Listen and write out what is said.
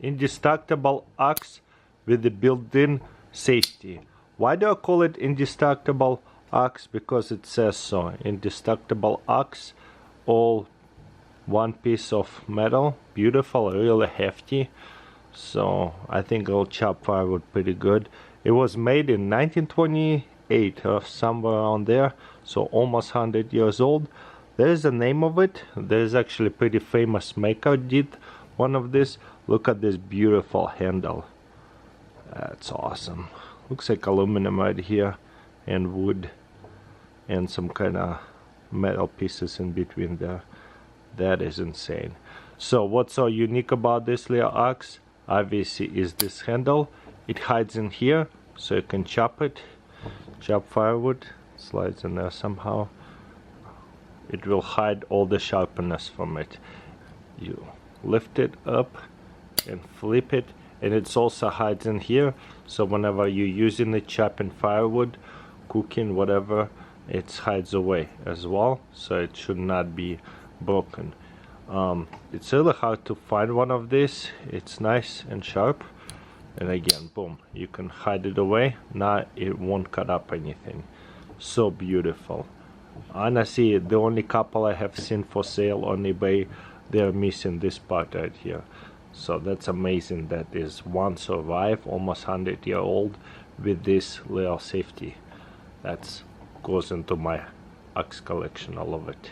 Indestructible axe with the built-in safety. Why do I call it indestructible axe? Because it says so. Indestructible axe, all one piece of metal, beautiful, really hefty. So I think it'll chop firewood pretty good. It was made in 1928 or somewhere around there, so almost 100 years old. There is a name of it. There's actually a pretty famous maker did one of this. Look at this beautiful handle. That's awesome. Looks like aluminum right here and wood and some kind of metal pieces in between there. That is insane. So what's so unique about this little axe obviously is this handle. It hides in here so you can chop it, chop firewood, slides in there somehow. It will hide all the sharpness from it. You lift it up and flip it, and it also hides in here, so whenever you're using it chopping firewood, cooking, whatever, it hides away as well, so it should not be broken. It's really hard to find one of these. It's nice and sharp, and again, boom, you can hide it away. Now it won't cut up anything. So beautiful. Honestly, the only couple I have seen for sale on eBay, they're missing this part right here. So that's amazing that this one survived, almost 100-year-old, with this little safety. That goes into my axe collection, all of it.